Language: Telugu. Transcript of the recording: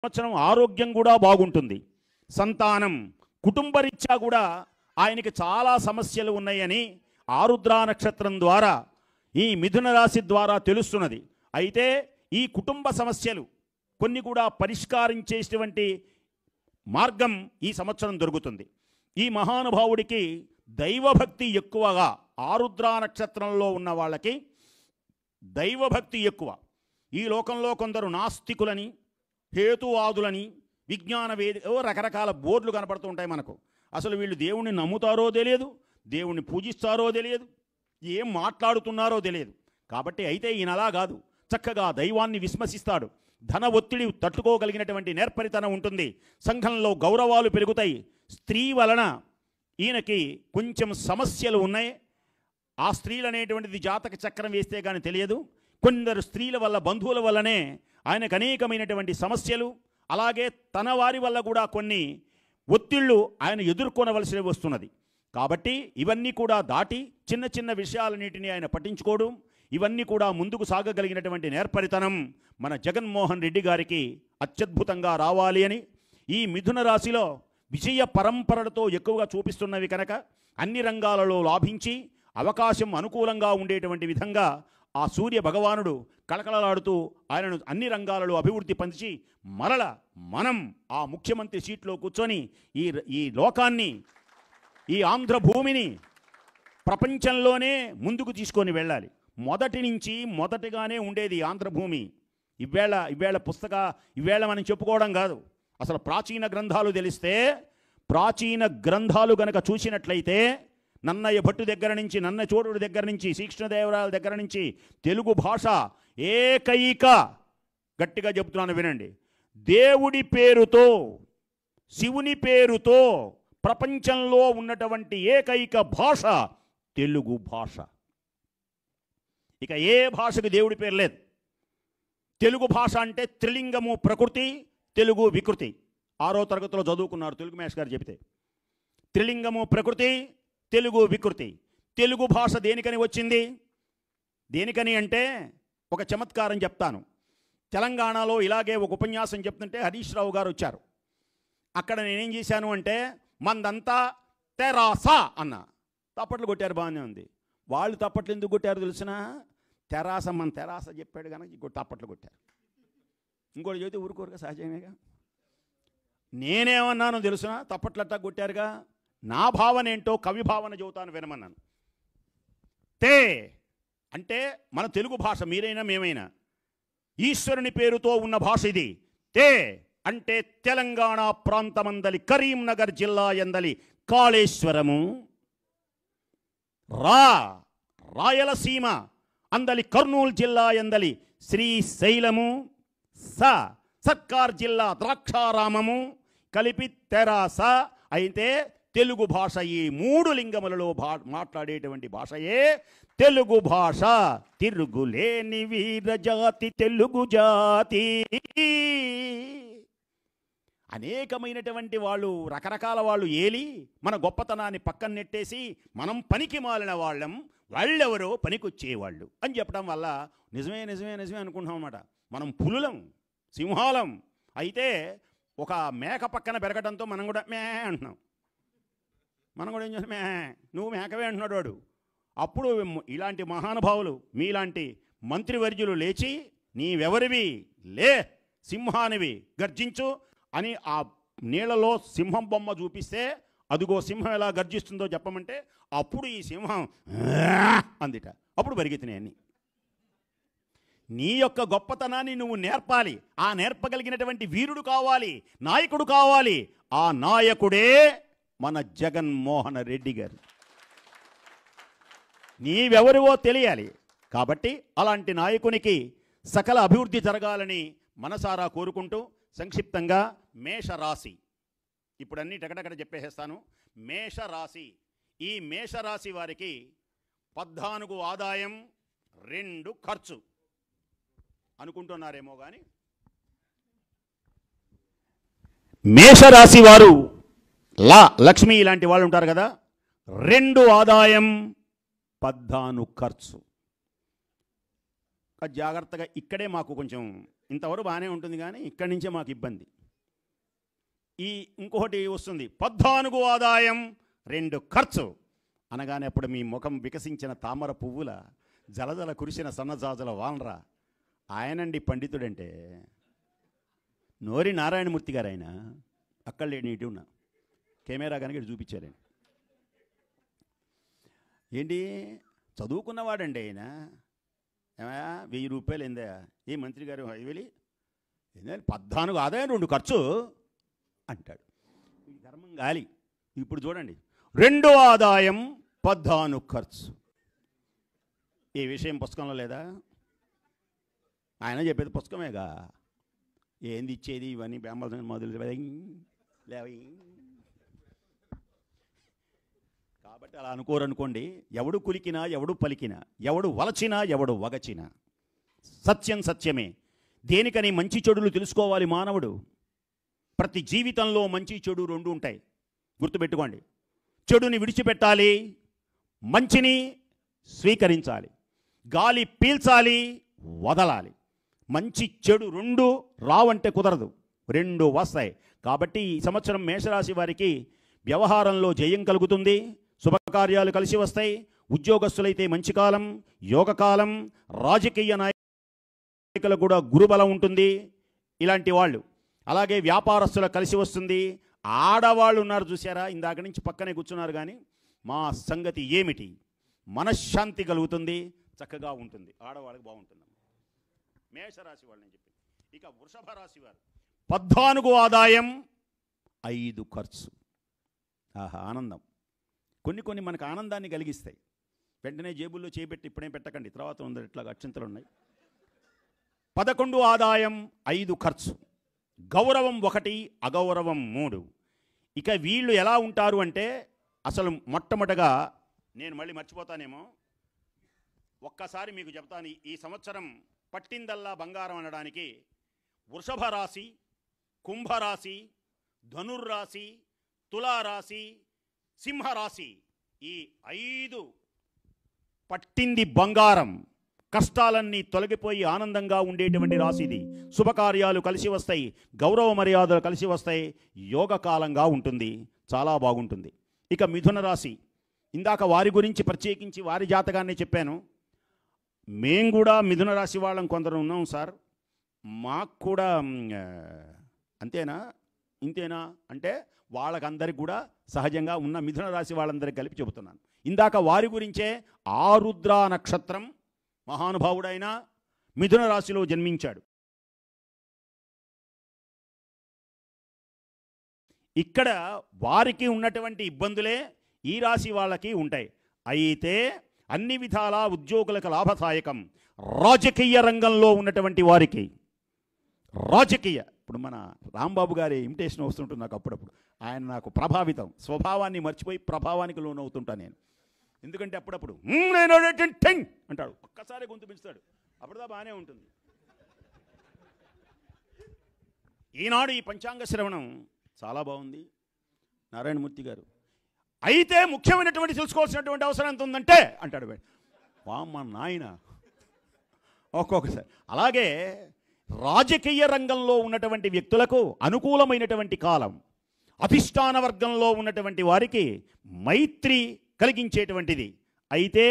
సంవత్సరం ఆరోగ్యం కూడా బాగుంటుంది. సంతానం, కుటుంబరీత్యా కూడా ఆయనకి చాలా సమస్యలు ఉన్నాయని ఆరుద్ర నక్షత్రం ద్వారా ఈ మిథున రాశి ద్వారా తెలుస్తున్నది. అయితే ఈ కుటుంబ సమస్యలు కొన్ని కూడా పరిష్కరించేటువంటి మార్గం ఈ సంవత్సరం దొరుకుతుంది. ఈ మహానుభావుడికి దైవభక్తి ఎక్కువగా, ఆరుద్ర నక్షత్రంలో ఉన్న వాళ్ళకి దైవభక్తి ఎక్కువ. ఈ లోకంలో కొందరు నాస్తికులని, హేతువాదులని, విజ్ఞాన రకరకాల బోర్డులు కనపడుతూ ఉంటాయి మనకు. అసలు వీళ్ళు దేవుణ్ణి నమ్ముతారో తెలియదు, దేవుణ్ణి పూజిస్తారో తెలియదు, ఏం మాట్లాడుతున్నారో తెలియదు. కాబట్టి అయితే ఈయన అలా కాదు, చక్కగా దైవాన్ని విశ్వసిస్తాడు. ధన ఒత్తిడి తట్టుకోగలిగినటువంటి నేర్పరితనం ఉంటుంది. సంఘంలో గౌరవాలు పెరుగుతాయి. స్త్రీ వలన ఈయనకి కొంచెం సమస్యలు ఉన్నాయి. ఆ స్త్రీలు అనేటువంటిది జాతక చక్రం వేస్తే కానీ తెలియదు. కొందరు స్త్రీల వల్ల, బంధువుల వల్లనే ఆయనకు అనేకమైనటువంటి సమస్యలు, అలాగే తన వారి వల్ల కూడా కొన్ని ఒత్తిళ్లు ఆయన ఎదుర్కొనవలసి వస్తున్నది. కాబట్టి ఇవన్నీ కూడా దాటి చిన్న చిన్న విషయాలన్నిటినీ ఆయన పట్టించుకోవడం, ఇవన్నీ కూడా ముందుకు సాగగలిగినటువంటి నేర్పరితనం మన జగన్మోహన్ రెడ్డి గారికి అత్యద్భుతంగా రావాలి అని, ఈ మిథున రాశిలో విజయ పరంపరలతో ఎక్కువగా చూపిస్తున్నవి కనుక అన్ని రంగాలలో లాభించి అవకాశం అనుకూలంగా ఉండేటువంటి విధంగా ఆ సూర్య భగవానుడు కళకళలాడుతూ ఆయనను అన్ని రంగాలలో అభివృద్ధి పంచి మరల మనం ఆ ముఖ్యమంత్రి సీట్లో కూర్చొని ఈ లోకాన్ని, ఈ ఆంధ్ర భూమిని ప్రపంచంలోనే ముందుకు తీసుకొని వెళ్ళాలి. మొదటి నుంచి మొదటిగానే ఉండేది ఆంధ్రభూమి. ఇవేళ మనం చెప్పుకోవడం కాదు. అసలు ప్రాచీన గ్రంథాలు తెలిస్తే, ప్రాచీన గ్రంథాలు గనక చూసినట్లయితే నన్నయ్య భట్టు దగ్గర నుంచి, నన్నచోడుడి దగ్గర నుంచి, శ్రీకృష్ణదేవరాయల దగ్గర నుంచి తెలుగు భాష ఏకైక, గట్టిగా చెప్తున్నాను వినండి, దేవుడి పేరుతో, శివుని పేరుతో ప్రపంచంలో ఉన్నటువంటి ఏకైక భాష తెలుగు భాష. ఇక ఏ భాషకు దేవుడి పేరు లేదు. తెలుగు భాష అంటే త్రిలింగము ప్రకృతి, తెలుగు వికృతి. 6వ తరగతిలో చదువుకున్నారు తెలుగు మేష్ గారు చెబితే. త్రిలింగము ప్రకృతి, తెలుగు వికృతి. తెలుగు భాష దేనికని వచ్చింది? దేనికని అంటే ఒక చమత్కారం చెప్తాను. తెలంగాణలో ఇలాగే ఒక ఉపన్యాసం చెప్తుంటే హరీష్ రావు గారు వచ్చారు. అక్కడ నేనేం చేశాను అంటే, మందంతా తెరాస అన్న. తప్పట్లు కొట్టారు, బాగానే ఉంది. వాళ్ళు తప్పట్లు ఎందుకు కొట్టారు తెలిసిన? తెరాస, మన తెరాస చెప్పాడు కనుక తప్పట్లు కొట్టారు. ఇంకోటి చెబితే ఊరుకోరుగా, సహజమేగా. నేనేమన్నాను తెలుసిన? తప్పట్లట్టా కొట్టారుగా. నా భావన ఏంటో కవి భావన చెబుతాను వినమన్నాను. తే అంటే మన తెలుగు భాష, మీరైనా మేమైనా, ఈశ్వరుని పేరుతో ఉన్న భాష ఇది. తే అంటే తెలంగాణ ప్రాంతమందలి కరీంనగర్ జిల్లా ఎందలి కాళేశ్వరము, రాయలసీమ అందలి కర్నూలు జిల్లా ఎందలి శ్రీశైలము, సర్కార్ జిల్లా ద్రాక్షారామము కలిపి తెరాస. అయితే తెలుగు భాష ఈ 3 లింగములలో మాట్లాడేటువంటి భాషయే తెలుగు భాష. తిరుగులేని వీరజాతి తెలుగు జాతి. అనేకమైనటువంటి వాళ్ళు, రకరకాల వాళ్ళు ఏలి మన గొప్పతనాన్ని పక్కన నెట్టేసి మనం పనికి మాలిన వాళ్ళం, వాళ్ళెవరో పనికొచ్చేవాళ్ళు అని చెప్పడం వల్ల నిజమే నిజమే నిజమే అనుకుంటాం అన్నమాట. మనం పులులం, సింహాలం. అయితే ఒక మేక పక్కన పెరగడంతో మనం కూడా మే అంటున్నాం. మనం కూడా ఏం చేస్తాం? నువ్వు మేకవే అంటున్నాడు వాడు. అప్పుడు ఇలాంటి మహానుభావులు, మీలాంటి మంత్రివర్యులు లేచి, నీవెవరివి, లే సింహానివి, గర్జించు అని ఆ నీళ్ళలో సింహం బొమ్మ చూపిస్తే, అదిగో సింహం ఎలా గర్జిస్తుందో చెప్పమంటే అప్పుడు ఈ సింహం అందిట. అప్పుడు పరిగెత్తినాయన్ని. నీ యొక్క గొప్పతనాన్ని నువ్వు నేర్పాలి. ఆ నేర్పగలిగినటువంటి వీరుడు కావాలి, నాయకుడు కావాలి. ఆ నాయకుడే మన జగన్మోహన్ రెడ్డి గారు. నీవెవరివో తెలియాలి. కాబట్టి అలాంటి నాయకునికి సకల అభివృద్ధి జరగాలని మనసారా కోరుకుంటూ సంక్షిప్తంగా మేషరాశి, ఇప్పుడు అన్నీ టకటకట చెప్పేసేస్తాను. మేషరాశి, ఈ మేషరాశి వారికి 14 ఆదాయం, 2 ఖర్చు అనుకుంటున్నారేమో కానీ, మేషరాశి వారు లక్ష్మి ఇలాంటి వాళ్ళు ఉంటారు కదా, 2 ఆదాయం, 14 ఖర్చు. జాగ్రత్తగా ఇక్కడే మాకు కొంచెం ఇంతవరకు బాగానే ఉంటుంది, కానీ ఇక్కడి నుంచే మాకు ఇబ్బంది. ఇంకొకటి వస్తుంది, 14 ఆదాయం 2 ఖర్చు అనగానే అప్పుడు మీ ముఖం వికసించిన తామర పువ్వుల జలజల కురిసిన సన్నజాజల వానరా. ఆయనండి పండితుడంటే, నోరి నారాయణమూర్తి గారు. ఆయన అక్కడ లేని ఇటు ఉన్నా కెమెరా కనుక ఇటు చూపించారండి. ఏంటి చదువుకున్నవాడండి ఆయన. 1000 రూపాయలు ఏందా ఏ మంత్రి గారు 5,000 ఏందా 14 ఆదాయం 2 ఖర్చు అంటాడు. ఈ ధర్మం గాలి. ఇప్పుడు చూడండి, 2 ఆదాయం 14 ఖర్చు. ఈ విషయం పుస్తకంలో లేదా? ఆయన చెప్పేది పుస్తకమేగా. ఏంది ఇచ్చేది ఇవన్నీ బేంబల్ మొదలు లేవై. కాబట్టి అలా అనుకోరనుకోండి. ఎవడు కులికినా, ఎవడు పలికినా, ఎవడు వలచినా, ఎవడు వగచినా సత్యం సత్యమే. దేనికని మంచి చెడులు తెలుసుకోవాలి మానవుడు. ప్రతి జీవితంలో మంచి చెడు 2 ఉంటాయి, గుర్తుపెట్టుకోండి. చెడుని విడిచిపెట్టాలి, మంచిని స్వీకరించాలి. గాలి పీల్చాలి, వదలాలి. మంచి చెడు 2 రావంటే కుదరదు, 2 వస్తాయి. కాబట్టి ఈ సంవత్సరం మేషరాశి వారికి వ్యవహారంలో జయం కలుగుతుంది, శుభకార్యాలు కలిసి వస్తాయి. ఉద్యోగస్తులైతే మంచి కాలం, యోగకాలం. రాజకీయ నాయకులకు కూడా గురుబలం ఉంటుంది ఇలాంటి వాళ్ళు. అలాగే వ్యాపారస్తులకు కలిసి వస్తుంది. ఆడవాళ్ళు ఉన్నారు చూసారా, ఇందాక నుంచి పక్కనే కూర్చున్నారు, కానీ మా సంగతి ఏమిటి? మనశ్శాంతి కలుగుతుంది, చక్కగా ఉంటుంది, ఆడవాళ్ళకి బాగుంటుంది. మేషరాశి వాళ్ళని చెప్పి. ఇక వృషభ రాశి వారు 14 ఆదాయం 5 ఖర్చు. ఆహా, ఆనందం. కొన్ని మనకు ఆనందాన్ని కలిగిస్తాయి. వెంటనే జేబుల్లో చేపెట్టి ఇప్పుడే పెట్టకండి, తర్వాత ఉంది ఇట్లా అక్షంతలు ఉన్నాయి. 11 ఆదాయం 5 ఖర్చు. గౌరవం 1, అగౌరవం 3. ఇక వీళ్ళు ఎలా ఉంటారు అంటే, అసలు మొట్టమొదటగా నేను మళ్ళీ మర్చిపోతానేమో, ఒక్కసారి మీకు చెప్తాను. ఈ సంవత్సరం పట్టిందల్లా బంగారం అనడానికి వృషభ రాశి, కుంభరాశి, ధనుర్రాశి, తులారాశి, సింహరాశి, ఈ 5 పట్టింది బంగారం. కష్టాలన్నీ తొలగిపోయి ఆనందంగా ఉండేటువంటి రాశి ఇది. శుభకార్యాలు కలిసి వస్తాయి, గౌరవ మర్యాదలు కలిసి వస్తాయి, యోగకాలంగా ఉంటుంది, చాలా బాగుంటుంది. ఇక మిథున రాశి, ఇందాక వారి గురించి ప్రత్యేకించి వారి జాతకాన్ని చెప్పాను. మేము కూడా మిథున రాశి వాళ్ళం కొందరు ఉన్నాం సార్. మాకు కూడా అంతేనా ఇంతేనా అంటే వాళ్ళకందరికి కూడా సహజంగా ఉన్న మిథున రాశి వాళ్ళందరికీ కలిపి చెబుతున్నాను. ఇందాక వారి గురించే ఆరుద్ర నక్షత్రం, మహానుభావుడైన మిథున రాశిలో జన్మించాడు. ఇక్కడ వారికి ఉన్నటువంటి ఇబ్బందులే ఈ రాశి వాళ్ళకి ఉంటాయి. అయితే అన్ని విధాల ఉద్యోగులకు లాభదాయకం. రాజకీయ రంగంలో ఉన్నటువంటి వారికి, ఇప్పుడు మన రాంబాబు గారి ఇమిటేషన్ వస్తుంటుంది నాకు అప్పుడప్పుడు. ఆయన నాకు ప్రభావితం. స్వభావాన్ని మర్చిపోయి ప్రభావానికి లోనవుతుంటాను నేను. ఎందుకంటే అప్పుడప్పుడు నేను అంటాడు, ఒక్కసారి గొంతు పెంచుతాడు, అప్పుడుదా బాగానే ఉంటుంది. ఈనాడు ఈ పంచాంగ శ్రవణం చాలా బాగుంది నారాయణమూర్తి గారు. అయితే ముఖ్యమైనటువంటి తెలుసుకోవాల్సినటువంటి అవసరం ఎంత ఉందంటే అంటాడు. వామ్మ నాయన ఒక్కొక్కసారి. అలాగే రాజకీయ రంగంలో ఉన్నటువంటి వ్యక్తులకు అనుకూలమైనటువంటి కాలం. అధిష్టాన వర్గంలో ఉన్నటువంటి వారికి మైత్రి కలిగించేటువంటిది. అయితే